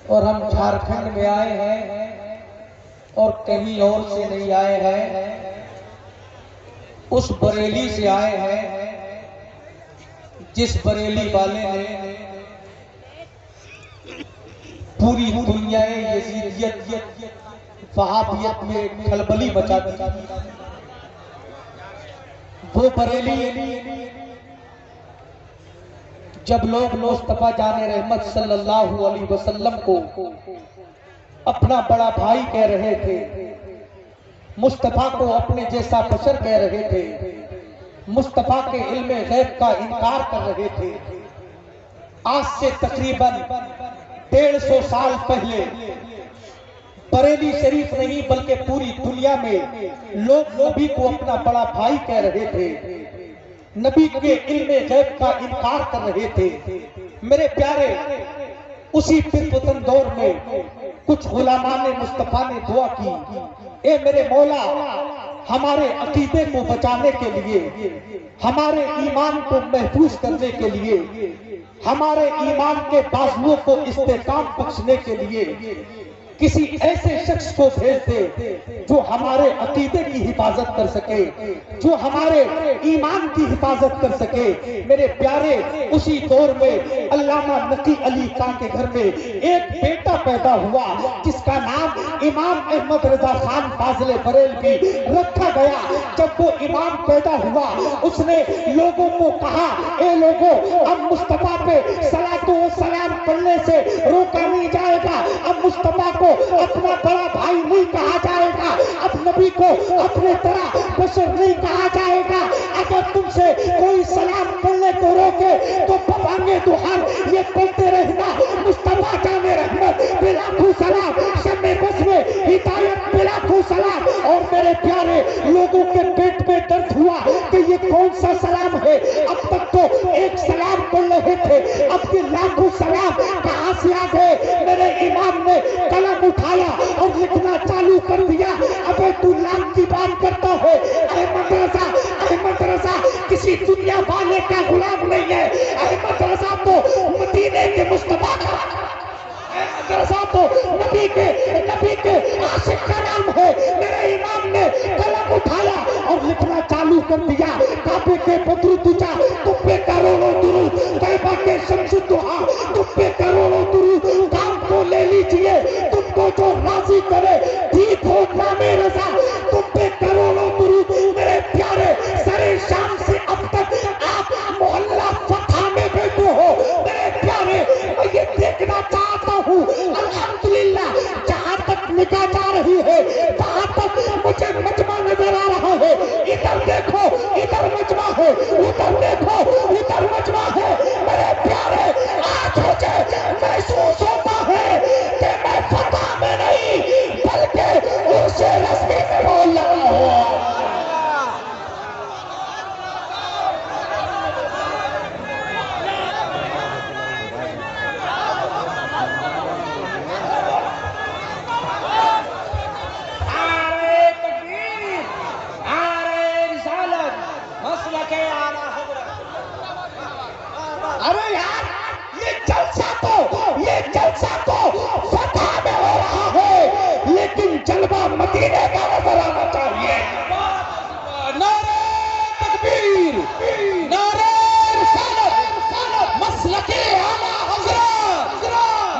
اور ہم جھارکھنڈ میں آئے ہیں اور کہیں اور سے نہیں آئے ہیں، اس بریلی سے آئے ہیں جس بریلی والے نے پوری دنیا یزیدیت وہابیت میں کھلبلی مچا دی۔ وہ بریلی جب لوگ مصطفیٰ جان رحمت صلی اللہ علیہ وسلم کو اپنا بڑا بھائی کہہ رہے تھے، مصطفیٰ کو اپنے جیسا بشر کہہ رہے تھے، مصطفیٰ کے علم غیب کا انکار کر رہے تھے، آج سے تقریباً 150 سال پہلے بریلی شریف نہیں بلکہ پوری دنیا میں لوگ نبی کو اپنا بڑا بھائی کہہ رہے تھے، نبی کے علم غیب کا انکار کر رہے تھے۔ میرے پیارے، اسی فتن دور میں کچھ غلامان مصطفیٰ نے دعا کی، اے میرے مولا، ہمارے عقیدے کو بچانے کے لیے، ہمارے ایمان کو محفوظ کرنے کے لیے، ہمارے ایمان کے بازوؤں کو استحکام بخشنے کے لیے کسی ایسے شخص کو بھیج دے جو ہمارے عقیدے کی حفاظت کر سکے، جو ہمارے ایمان کی حفاظت کر سکے۔ میرے پیارے، اسی دور میں علامہ نقی علی خان کے گھر میں ایک بیٹا پیدا ہوا جس کا نام امام احمد رضا خان فاضل بریلوی رکھا گیا۔ جب وہ امام پیدا ہوا، اس نے لوگوں کو کہا، اے لوگوں، اب مصطفیٰ پہ صلاۃ و سلام پڑھنے سے روکا نہیں جائے گا، اب مصطفیٰ کو اپنا بڑا بھائی نہیں کہا جائے گا، اب نبی کو اپنے طرح بشر نہیں کہا جائے گا۔ اگر تم سے کوئی سلام پڑھنے کو روکے تو بابانگے دوہر یہ پڑھتے رہنا، مصطفیٰ جان رحمت بلاکھوں سلام، شمع بس میں ہدایت بلاکھوں سلام۔ اور میرے پیارے، لوگوں کے پیٹ میں درد ہوا کہ یہ کون سا سلام ہے، اب تک تو ایک سلام پڑھ رہے تھے، اب یہ لاکھوں سلام کہاں سے آ گئے؟ میرے امام نے قلم اٹھایا اور لکھنا چالو کر دیا، ابے تو لام کی بات کرتا ہے، احمد رضا کسی دنیا والے کا غلام نہیں ہے، احمد رضا تو مدینے کے مصطفیٰ کا، احمد رضا تو نبی کے عاشق کا نام ہے۔ میرے امام نے قلم اٹھایا اور لکھنا چالو کر دیا، کعبے کے بدر تجا تم پہ کروڑوں درود، طیبہ کے شمس الدہا تم پہ کروڑوں درود، کام کو لے لیجئے تم کو جو راضی کرے، ٹھیک ہو نام رضا تم پہ کروڑوں درود۔ میرے پیارے، سرے شام سے اب تک آپ محلہ فتح میں بیٹھے ہو، میرے پیارے، میں یہ دیکھنا چاہتا ہوں، الحمدللہ جہاں تک نگاہ جا رہی ہے، جہاں تک مجھے مجمع نظر آ رہا ہے، ادھر دیکھو ادھر مجمع ہے، ادھر دیکھو ادھر مجمع ہے۔ میرے پیارے، آج مجھے محسوس ہوتا ہے کہ میں فتح میں نہیں بلکہ عرص رسمی میں بول رہا ہوں۔ ارے یار، یہ جلسہ تو فتح میں ہو رہا ہے، لیکن جلوہ مدینے کا نظر آنا چاہیے۔ نعرہ تکبیر، نعرہ رسالت، مسلک اعلیٰ حضرت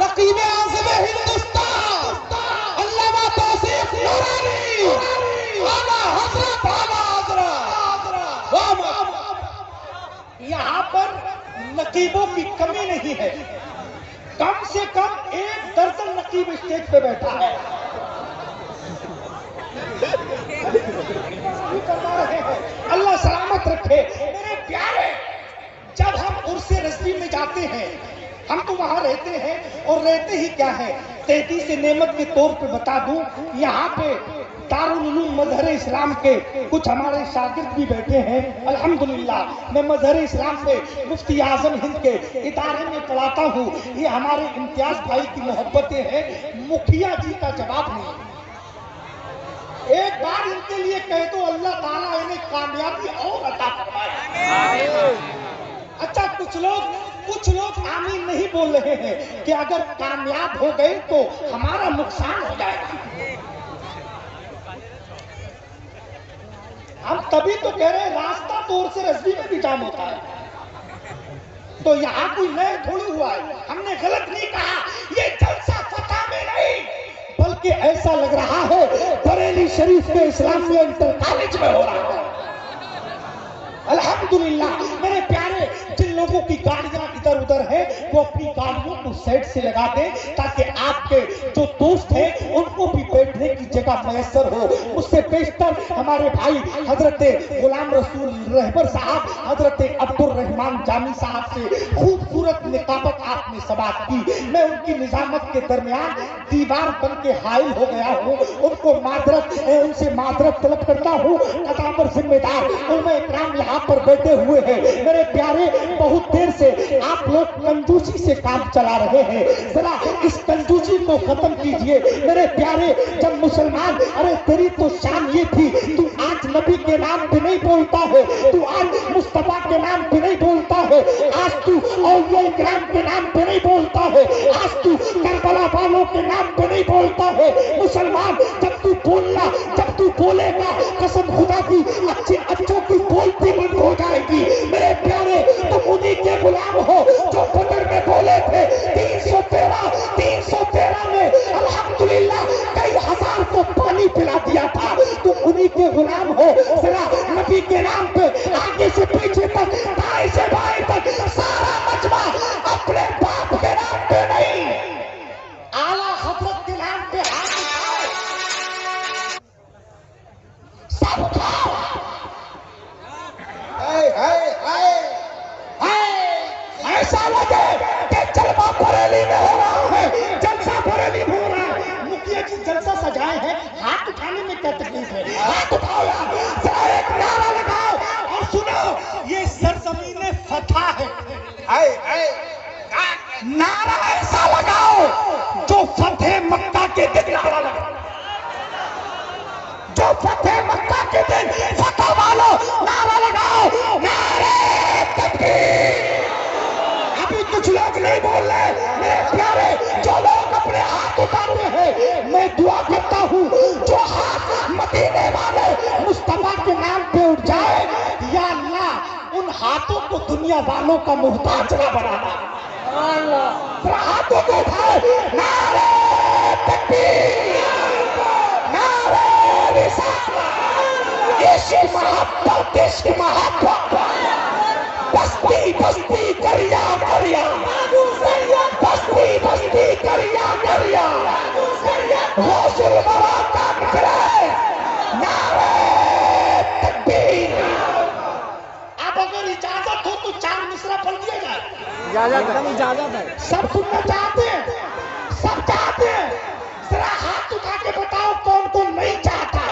نقیب اعظم ہندوستان علامہ توصیف نورانی، اعلیٰ حضرت، یہاں پر نقیبوں کی کمی نہیں ہے، کم سے کم 1 درجن نقیب اسٹیج پہ بیٹھا ہے۔ اللہ سلامت رکھے۔ میرے پیارے، جب ہم عرص رضوی میں جاتے ہیں، ہم تو وہاں رہتے ہیں، اور رہتے ہی کیا ہے، 33 نعمت کے طور پہ بتا دوں، یہاں پہ دارالعلوم مظہر اسلام کے کچھ ہمارے شاگرد بھی بیٹھے ہیں۔ الحمدللہ میں مظہر اسلام سے مفتی اعظم ہند کے ادارے میں پڑھاتا ہوں۔ یہ ہمارے امتیاز بھائی کی محبتیں ہیں، مکھیا جی کا جواب نہیں۔ ایک بار ان کے لیے کہہ دو، اللہ تعالیٰ انہیں کامیابی اور عطا فرمائے۔ اچھا، کچھ لوگ کچھ لوگ آمین نہیں بول رہے ہیں کہ اگر کامیاب ہو گئے تو ہمارا نقصان ہو جائے گا. ہم تبھی تو کہہ رہے ہیں راستہ تو اور سے رسبی میں بھی جام ہوتا ہے. تو یہاں کوئی نئے تھوڑی ہوا ہے. ہم نے غلط نہیں کہا. یہ جلسہ فتح میں نہیں بلکہ ایسا لگ رہا ہے بریلی شریف کے اسلامیہ انٹر کالج میں ہو رہا ہے. الحمدللہ میرے پیارے، جن لوگوں کی گاڑیاں ادھر ادھر ہیں وہ اپنی گاڑیوں کو سائڈ سے لگا دیں تاکہ آپ کے جو دوست ہیں ان کو بھی بیٹھنے کی جگہ میسر ہو. اس سے بیشتر ہمارے بھائی حضرت غلام رسول رہبر صاحب، حضرت عبد الرحمان جامی صاحب سے خوبصورت نقابت آپ نے سماعت کی. میں ان کی نظامت کے درمیان دیوار بن کے حائل ہو گیا ہوں. ان کو ان سے معذرت طلب کرتا ہوں. قدامر ذمہ دار علماء اکرام یہاں پر بیٹھے ہوئے ہیں. میرے پیارے، بہت دیر سے آپ لوگ کنجوسی سے کام چلا رہے ہیں. ذرا اس کنجوسی کو ختم کیجئے میرے پیارے. جب مسلمان، ارے تیری تو شان یہ تھی، تو آج نبی کے نام پہ نہیں بولتا ہے، تو آج مصطفیٰ کے نام پہ نہیں بولتا ہے، آج تو اولیاء اکرام کے نام پہ نہیں بولتا ہے، آج تو کربلا والوں کے نام پہ نہیں بولتا ہے. مسلمان، جب تو بولنا، جب تو بولے گا قسم خدا کی اچھوں کی بولتی بند ہو جائے گی. میرے پیارے، تم انہی کے غلام ہو جو بدر میں بولے تھے 313 میں الحمدللہ کئی ہزار کو پانی پلا دیا تھا. تم انہی کے غلام ہو. ذرا نبی کے نام پہ آگے سے پیچھے تک، دائیں سے بائیں تک سارا مجمع اپنے باپ کے نام پہ نہیں، اعلیٰ حضرت کے نام پہ ہاتھ اٹھائے. سب اٹھاؤ. ایسا لگے کہ جلوہ بریلی میں ہو رہا ہے، جلسہ بریلی میں ہو رہا ہے. مکھیا جی جلسہ سجائے ہیں، ہاتھ اٹھانے میں کیا تکلیف ہے؟ ہاتھ اٹھاؤ یار، ذرا ایک نعرہ لگاؤ اور سنو، یہ سرزمین فتح ہے. نعرہ ایسا لگاؤ جو فتح مکہ کے دن نعرہ لگاؤ، جو فتح مکہ کے دن فتح والوں نعرہ لگاؤ، نعرہ تکبیر. ابھی کچھ لوگ نہیں بول رہے. میرے پیارے، جو لوگ اپنے ہاتھ اٹھاتے ہیں، میں دعا کرتا ہوں جو ہاتھ مدینے والے مصطفیٰ کے نام پہ اٹھ جائے، یا اللہ ان ہاتھوں کو دنیا والوں کا محتاج نہ بنانا. ہاتھوں کو اٹھائے، نعرہ تکبیر، نعرہ رسالت، عشق محبت، عشق محبت. بستی بستی کریا کریا، بستی بستی کریا کریا، غوث الورا کا نکلے نعرہ تکبیر. اب اگر اجازت ہو تو 4 مصرع پڑھ دیا جائے. اجازت ہے. سب سننا چاہتے ہیں؟ سب چاہتے ہیں؟ ذرا ہاتھ اٹھا کے بتاؤ کون کون نہیں چاہتا ہے.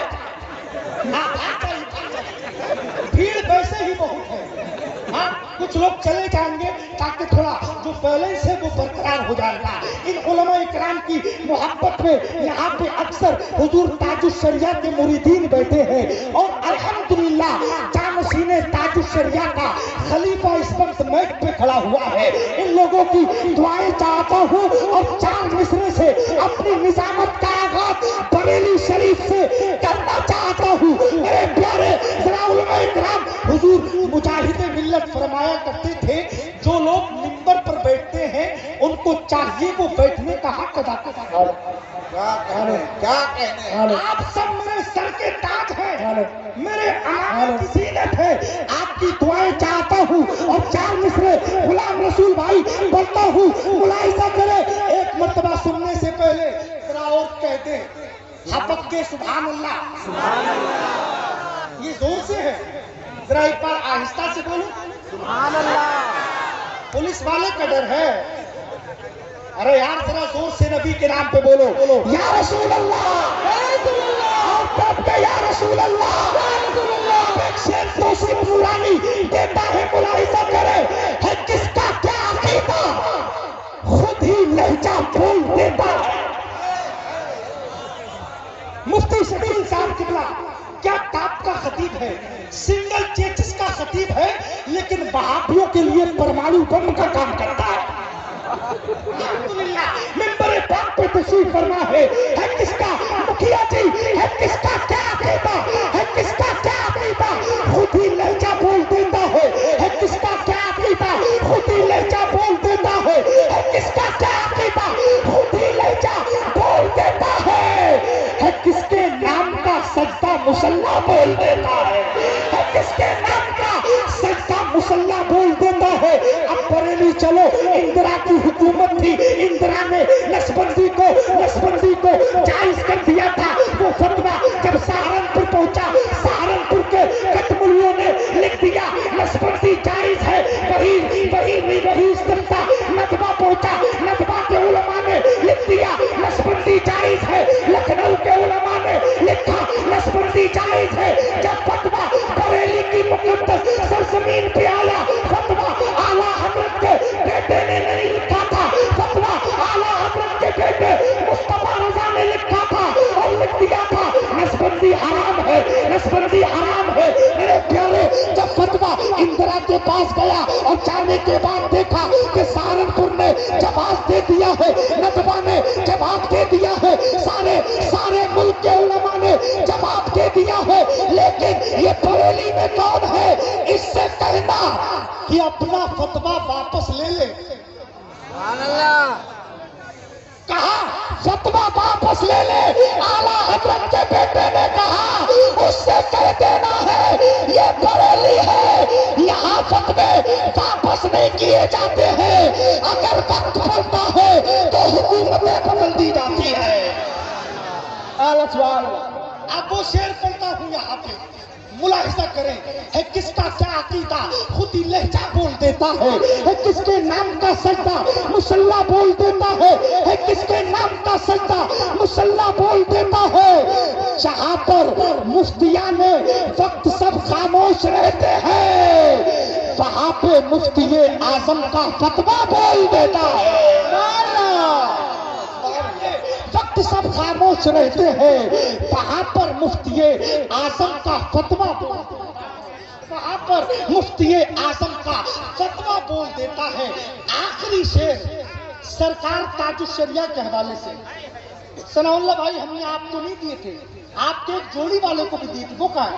بھیڑ ویسے ہی بہت ہے. ہاں، کچھ لوگ چلے جائیں گے تاکہ تھوڑا جو بیلنس ہے وہ برقرار ہو جائے گا. ان علماء اکرام کی محبت میں یہاں پہ اکثر حضور تاج الشریعہ کے مریدین بیٹھے ہیں، اور الحمدللہ جانشین تاج الشریعہ کا خلیفہ اس وقت میک پہ کھڑا ہوا ہے. ان لوگوں کی دعائیں چاہتا ہوں اور 4 مصرے سے اپنی نظامت کا آغاز بریلی شریف سے کرنا چاہتا ہوں. میرے پیارے، ذرا علماء اکرام، حضور مجاہد ملت فرمایا کرتے تھے جو لوگ منبر پر بیٹھتے ہیں ان کو چاہیے وہ بیٹھنے کا حق ادا کریں. کیا کہنے، آپ سب میرے سر کے تاج ہیں، میرے امام کی زینت ہے. آپ کی دعائیں چاہتا ہوں اور 4 مصرے غلام رسول بھائی بولتا ہوں، ملاحظہ کرے. ایک مرتبہ سننے سے پہلے ذرا اور کہہ دیں، حبت کے سبحان اللہ. یہ زور سے ہے، ذرا ایک بار آہستہ سے بولو سبحان اللہ. پولیس والے کا ڈر ہے. ارے یار ذرا زور سے نبی کے نام پہ بولو، یا رسول اللہ، یا رسول اللہ. ایک شیر توصیف نورانی دیتا ہے، ملاحظہ کرے ہے کس کا کیا عقیدہ، خود ہی لہجہ بھول دیتا ہے. مفتی شبیر صاحب قبلہ کیا ٹاپ کا خطیب ہے، سنگل چیچس کا खतीब है, लेकिन वहाबियों के लिए परमाणु बम का काम करता है। मिंबर पाक पे तशरीफ फरमा है किसका मुखिया जी, है किसका क्या अकीदा, है किसका क्या अकीदा, खुद ही लहजा बोल देता है किसका क्या अकीदा, खुद ही लहजा बोल देता है किसका क्या अकीदा, खुद ही लहजा बोल देता है किसके नाम का सजदा मुसल्ला बोल देता है किसके नाम का सजदा मुसल्ला बोल देता है। अब बरेली चलो, इंदिरा की हुकूमत थी, इंदिरा ने नसबंदी को जायज कर दिया था। वो फतवा जब सहारनपुर पहुंचा, सहारनपुर के कटमुल्लों ने लिख दिया नसबंदी जायज है, वही इस्तिफ्ता नदवा पहुंचा, नदवा के उलमा ने लिख दिया नसबंदी जायज है, लखनऊ के उलमा ने लिखा नसबंदी जायज है। जब फतवा बरेली की मुकद्दस सरजमीन पे आया, फतवा आला हजरत के बेटे ने नहीं लिखा था, फतवा आला हजरत के बेटे मुस्तफा रजा ने लिखा था और लिख दिया था नसबंदी हराम है, नसबंदी हराम है। मेरे प्यारे, जब फतवा इंदिरा के पास गया और जाने के बाद देखा कि सहारनपुर ने जवाब दे दिया है, नदवा ने जवाब दे दिया है, सारे मुल्क के उलमा ने जवाब दे दिया है, लेकिन ये बरेली में कौन है इससे कहना कि अपना फतवा वापस ले ले। कहा फतवा वापस ले ले, आला हजरत के बेटे ने कहा उससे कह देना है ये बरेली है, यहाँ फतवे वापस नहीं किए जाते हैं, अगर वक्त बनता है तो हुकूमतें बदल दी जाती है। अब वो शेर पढ़ता हूँ यहाँ पे, मुलाहिजा करें है किसका क्या अकीदा, खुद ही लहजा बोल देता है किसके नाम का सजदा मुसल्ला बोल देता है किसके नाम का सजदा मुसल्ला बोल देता है। जहां पर मुफ्तिया ने वक्त सब खामोश रहते हैं, वहां पे मुफ्ती आजम का फतवा बोल देता है। वक्त सब खामोश रहते हैं, वहां पर मुफ्ती आजम का फतवा, वहां पर मुफ्ती आजम का फतवा बोल देता है। आखिरी शेर सरकार ताजुश शरिया के हवाले से, सनाउल्लाह भाई हमने आपको नहीं दिए थे, आपके एक जोड़ी वाले को भी दिए थे, वो कहाँ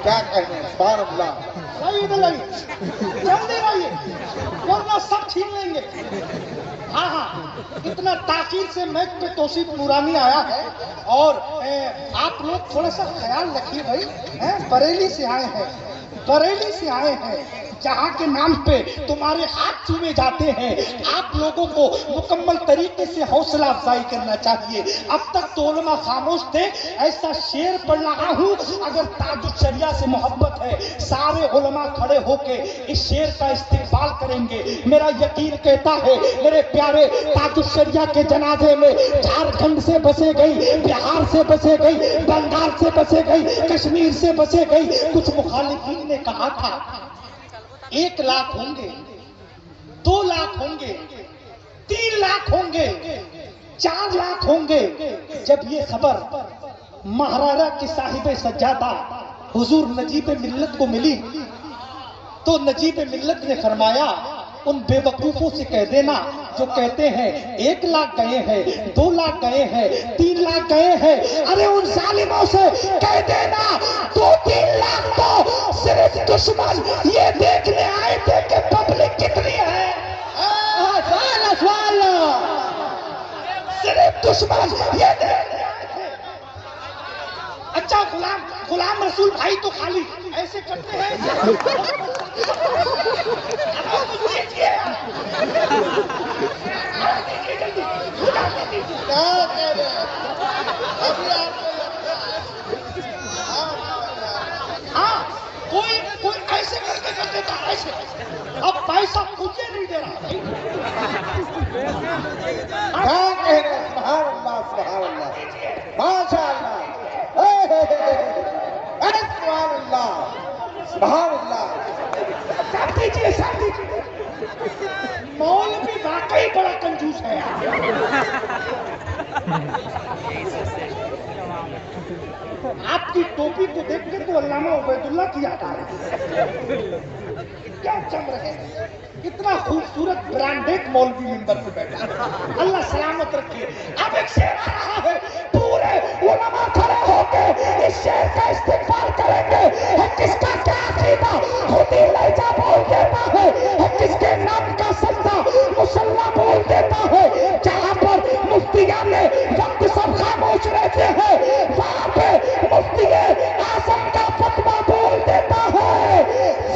क्या कहने जल्दी रहिए वरना सब छीन लेंगे। हाँ, इतना ताकीर से मैच पे तौसीफ नूरानी आया है और आप लोग थोड़ा सा ख्याल रखिए भाई, बरेली से आए हैं, बरेली से आए हैं, जहाँ के नाम पे तुम्हारे हाथ चूमे जाते हैं। आप लोगों को मुकम्मल तरीके से हौसला अफजाई करना चाहिए। अब तक तो उलमा खामोश थे, ऐसा शेर पढ़ रहा हूँ, अगर ताजुश शरिया से मोहब्बत है सारे उलमा खड़े होके इस शेर का इस्तेमाल करेंगे। मेरा यकीन कहता है मेरे प्यारे, ताजुश शरिया के जनाजे में झारखंड से बसे गई, बिहार से बसे गई, बंगाल से बसे गई, कश्मीर से बसे गई। कुछ मुखालिफीन ने कहा था 1 लाख होंगे, 2 लाख होंगे, 3 लाख होंगे, 4 लाख होंगे। जब ये खबर महाराजा की साहिब सज्जादा हुजूर नजीब मिल्लत को मिली तो नजीब मिल्लत ने फरमाया उन बेवकूफों से कह देना जो कहते हैं 1 लाख गए हैं, 2 लाख गए हैं, 3 लाख गए हैं, अरे उन जालिमों से कह देना 2-3 लाख तो सिर्फ दुश्मन ये देखने आए थे कि पब्लिक कितनी है। सिर्फ दुश्मन ये देखने आए थे। अच्छा गुलाम रसूल भाई तो खाली ऐसे करते हैं कोई ऐसे करके कर देता ऐसे। अब पैसा मुझे नहीं दे रहा भाई। मौलवी वाकई बड़ा कंजूस है। आपकी टोपी को देख के तो अल्लामा उबैदुल्ला की याद आ रही है। क्या चम रहे हैं, कितना खूबसूरत ब्रांडेड मौलवी मिंबर पे बैठा, अल्लाह सलामत रखिए। अब एक शेर आ रहा है, पूरे उलमा खड़े होके इस शेर का इस्तिग़फ़ार करेंगे। है किसका क्या अक़ीदा खुद ही लहजा बोल देता है किसके नाम का सजदा मुसल्ला बोल देता है। जहाँ पर मुफ्तियाँ ने वक्त सब खामोश रहते हैं, वहाँ पे मुफ्ती आज़म का फतवा बोल देता है।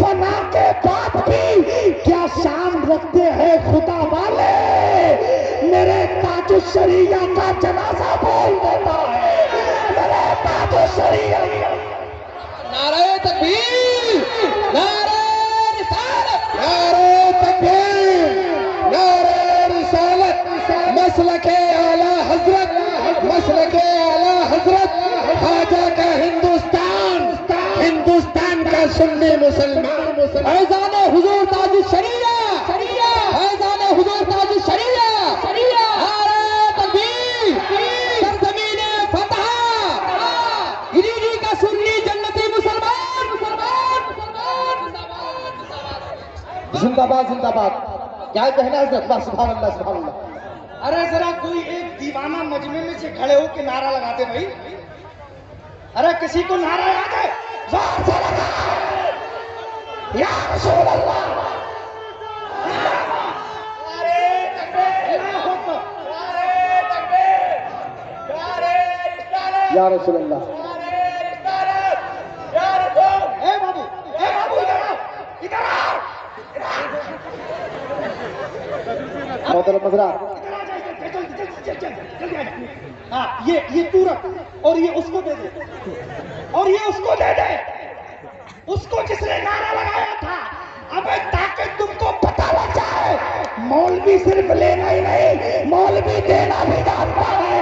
फना के बाद भी क्या शान रखते हैं खुदा वाले, मेरे ताजुश शरीया का जनाजा बोल देता है, मेरे ताजुश शरीया। नारे तकबीर, नारे रिसालत, नारे तकबीर, नारे रिसालत, मसलके आला हजरत, मसलके आला हजरत, ख्वाजा का हिंदुस्तान, हिंदुस्तान का सुन्नी मुसलमान, फैज़ान हुजूर ताज शरिया, फैज़ान हुजूर ताज शरिया, नारे तकबीर, सरज़मीने फतह, गिरिजी का सुन्नी जन्नती मुसलमान, जिंदाबाद जिंदाबाद। क्या कहना है हज़रत? सुभान अल्लाह सुभान अल्लाह। अरे जरा कोई एक दीवाना मजमे में से खड़े हो के नारा लगा दे भाई। अरे किसी को नारा याद है? जोर से लगा, या रसूल अल्लाह, नारे तकबीर, नारे तकबीर, नारे रिसालत, या रसूल अल्लाह। नारे रिसालत, या रसूल। ए बाबू इधर आओ, इधर आओ, मोहतरम मजरा, हाँ ये तू रख और ये उसको दे दे, और ये उसको दे दे, उसको जिसने नारा लगाया था। अबे ताकि तुमको पता लग जाए, मौलवी सिर्फ लेना ही नहीं, मौलवी देना भी जानता है।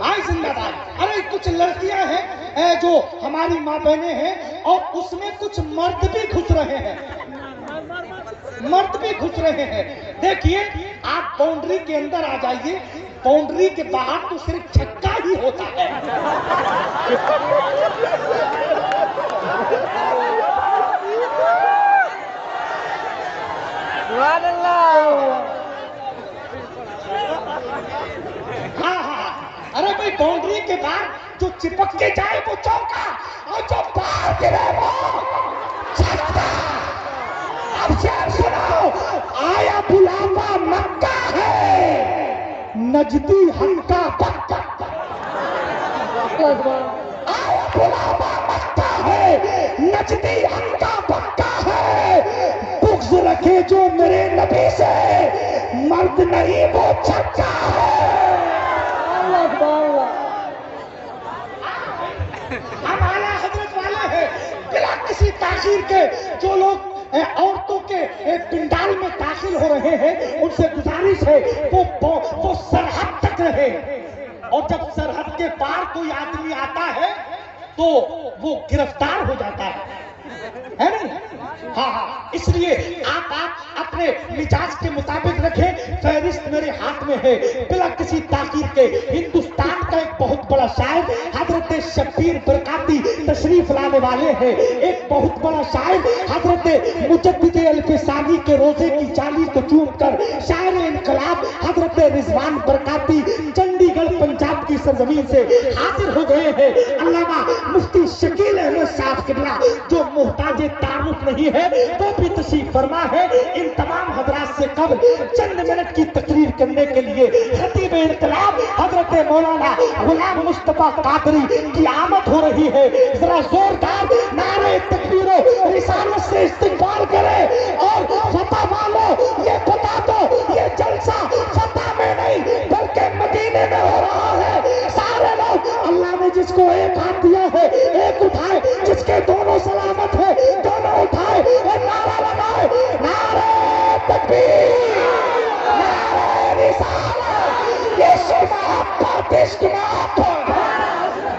आई जिंदाबाद। अरे कुछ लड़कियां हैं जो हमारी माँ बहनें हैं, और उसमें कुछ मर्द भी घुस रहे हैं, मर्द भी घुस रहे हैं। देखिए आप बाउंड्री के अंदर आ जाइए, बाउंड्री के बाहर तो सिर्फ छक्का ही होता है। हाँ, अरे भाई बाउंड्री के बाद जो चिपक के जाए वो चौका, और जो बाहर गिरे वो छक्का। अब शेर सुनो, आया बुलावा मक्का है, नजदी हक्का पक्का। आया बुलावा मक्का है, नजदी हक्का पक्का है। बुग़्ज़ रखे जो मेरे नबी से, मर्द नहीं वो छक्का है। हम आला हजरत वाले हैं, बिना किसी ताखीर के। जो लोग औरतों के पिंडाल में दाखिल हो रहे हैं, उनसे गुजारिश है वो सरहद तक रहे, और जब सरहद के पार कोई आदमी आता है तो वो गिरफ्तार हो जाता है नहीं? हाँ, इसलिए आप अपने मिजाज के मुताबिक रखें। फहरिस्त मेरे हाथ में है, बिना किसी ताकीर के। हिंदुस्तान का एक बहुत बड़ा शायर हजरत शब्बीर बरकाती तशरीफ लाने वाले हैं। एक बहुत बड़ा शायर हजरत मुजद्दिद अल्फसानी के रोजे की जाली को चूम कर शायर इनकलाब हजरत रिजवान बरकाती चंडीगढ़ पंजाब की सरजमीन से हाजिर हो गए हैं। अल्लामा मुफ्ती शकील अहमद साहब किबला, जो मोहताज तारुफ नहीं है वो भी तशरीफ फरमा है। इन तमाम हजरात से कबल चंद मिनट की तकरीर करने के लिए खतीब इनकलाब हजरत मौलाना गुलाम मुस्तफा कादरी की आमद हो रही है। जरा जोरदार नारे तकबीर रिसालत से इस्तिक़बाल करें। और फतह वालों ये बता दो, ये जलसा फतह में नहीं बल्कि मदीने में हो रहा है। सारे लोग अल्लाह ने जिसको एक हाथ दिया है एक उठाए, जिसके दोनों सलामत है दोनों उठाए और नारा लगाए, नारे तकबीर, नारे रिसालत, ये सुना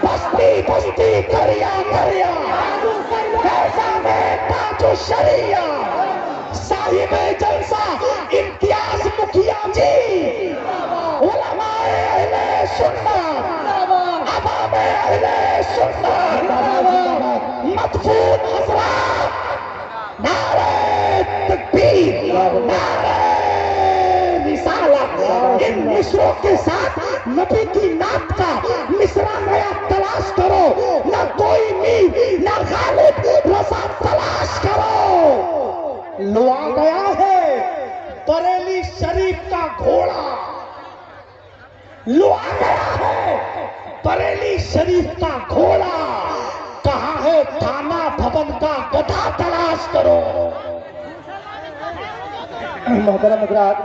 बस्ती बस्ती गिनती करिया करिया फैजाने ताजो शरिया साहिब जलसा इम्तियाज मुखिया जी उलमाए अहले सुन्नत अवामे अहले सुन्नत मदफून हजरात नारे तकबीर नारे रिसालत। इन मिसरों के साथ नबी की नात का मिसरा नया तलाश करो, ना कोई मीर ना गालिब रजा तलाश करो। लो आ गया है बरेली शरीफ का घोड़ा, लो आ गया है बरेली शरीफ का घोड़ा। कहाँ है थाना भवन का गधा तलाश करो। मोहतरम हज़रात,